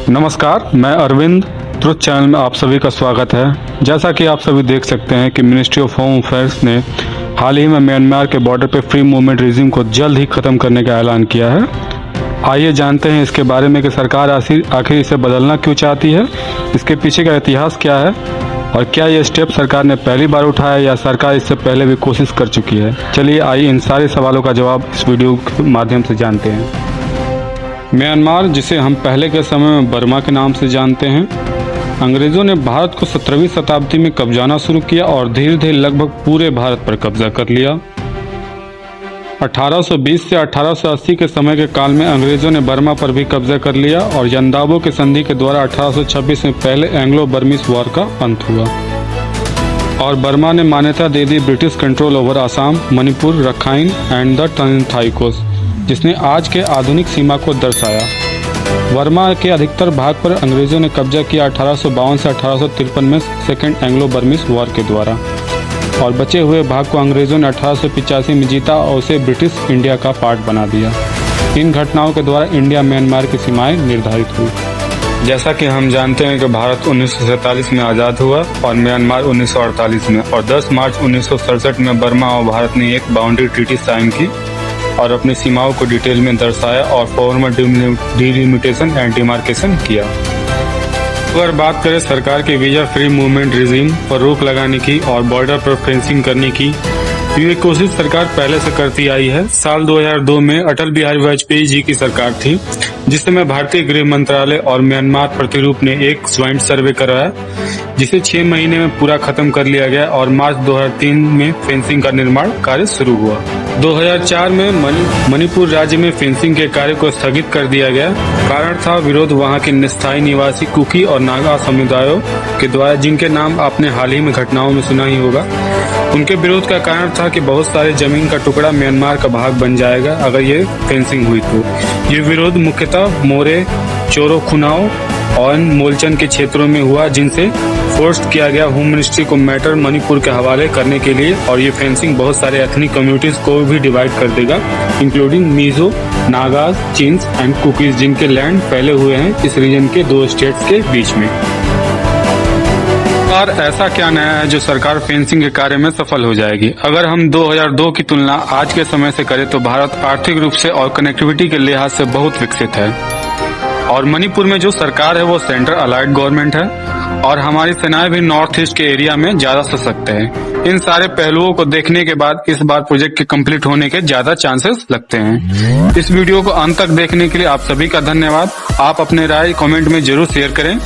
नमस्कार, मैं Arvind. Truth channel में आप सभी का स्वागत है। जैसा कि आप सभी देख सकते हैं कि मिनिस्ट्री ऑफ होम अफेयर्स ने हाल ही में म्यांमार के बॉर्डर पर फ्री मूवमेंट रिजीम को जल्द ही खत्म करने का ऐलान किया है। आइए जानते हैं इसके बारे में कि सरकार आखिर इसे बदलना क्यों चाहती है, इसके पीछे का इतिहास क्या है और क्या ये स्टेप सरकार ने पहली बार उठाया या सरकार इससे पहले भी कोशिश कर चुकी है। चलिए आइए इन सारे सवालों का जवाब इस वीडियो के माध्यम से जानते हैं। म्यांमार, जिसे हम पहले के समय में बर्मा के नाम से जानते हैं, अंग्रेज़ों ने भारत को 17वीं शताब्दी में कब्जाना शुरू किया और धीरे धीरे लगभग पूरे भारत पर कब्जा कर लिया। 1820 से 1880 के समय के काल में अंग्रेज़ों ने बर्मा पर भी कब्जा कर लिया और यंदाबो के संधि के द्वारा 1826 में पहले एंग्लो बर्मीज वॉर का अंत हुआ और बर्मा ने मान्यता दे दी British control over Assam, Manipur, Rakhine and the Tanintharyi coast, जिसने आज के आधुनिक सीमा को दर्शाया। बर्मा के अधिकतर भाग पर अंग्रेजों ने कब्जा किया 1852 से 1853 में सेकेंड एंग्लो बर्मीज वॉर के द्वारा और बचे हुए भाग को अंग्रेजों ने 1885 में जीता और उसे ब्रिटिश इंडिया का पार्ट बना दिया। इन घटनाओं के द्वारा इंडिया म्यांमार की सीमाएं निर्धारित हुई। जैसा कि हम जानते हैं कि भारत 1947 में आज़ाद हुआ और म्यांमार 1948 में, और 10 मार्च 1967 में बर्मा और भारत ने एक बाउंड्री ट्रीटी साइन की और अपनी सीमाओं को डिटेल में दर्शाया और फॉर्मल डिलिमिटेशन एंड डिमार्केशन किया। अगर बात करें सरकार के वीजा फ्री मूवमेंट रिजीम पर रोक लगाने की और बॉर्डर पर फेंसिंग करने की, ये कोशिश सरकार पहले से करती आई है। साल 2002 में अटल बिहारी वाजपेयी जी की सरकार थी, जिस समय भारतीय गृह मंत्रालय और म्यांमार प्रतिरूप ने एक ज्वाइंट सर्वे कराया, जिसे 6 महीने में पूरा खत्म कर लिया गया और मार्च 2003 में फेंसिंग का निर्माण कार्य शुरू हुआ। 2004 में मणिपुर राज्य में फेंसिंग के कार्य को स्थगित कर दिया गया। कारण था विरोध वहां के स्थायी निवासी कुकी और नागा समुदायों के द्वारा, जिनके नाम आपने हाल ही में घटनाओं में सुना ही होगा। उनके विरोध का कारण था कि बहुत सारे जमीन का टुकड़ा म्यांमार का भाग बन जाएगा अगर ये फेंसिंग हुई तो। ये विरोध मुख्यतः मोरे, चोरो खुनाओ और मोलचन के क्षेत्रों में हुआ, जिनसे फोर्स किया गया होम मिनिस्ट्री को मैटर मणिपुर के हवाले करने के लिए। और ये फेंसिंग बहुत सारे एथनिक कम्युनिटीज को भी डिवाइड कर देगा, इंक्लूडिंग मिजो, नागाज, चिन्स एंड कुकीज, जिनके लैंड फैले हुए हैं इस रीजन के 2 स्टेट्स के बीच में। और ऐसा क्या नया है जो सरकार फेंसिंग के कार्य में सफल हो जाएगी? अगर हम 2002 की तुलना आज के समय से करें तो भारत आर्थिक रूप से और कनेक्टिविटी के लिहाज से बहुत विकसित है और मणिपुर में जो सरकार है वो सेंट्रल अलाइड गवर्नमेंट है और हमारी सेनाएं भी नॉर्थ ईस्ट के एरिया में ज्यादा सशक्त है। इन सारे पहलुओं को देखने के बाद इस बार प्रोजेक्ट के कंप्लीट होने के ज्यादा चांसेस लगते हैं। इस वीडियो को अंत तक देखने के लिए आप सभी का धन्यवाद। आप अपने राय कमेंट में जरूर शेयर करें।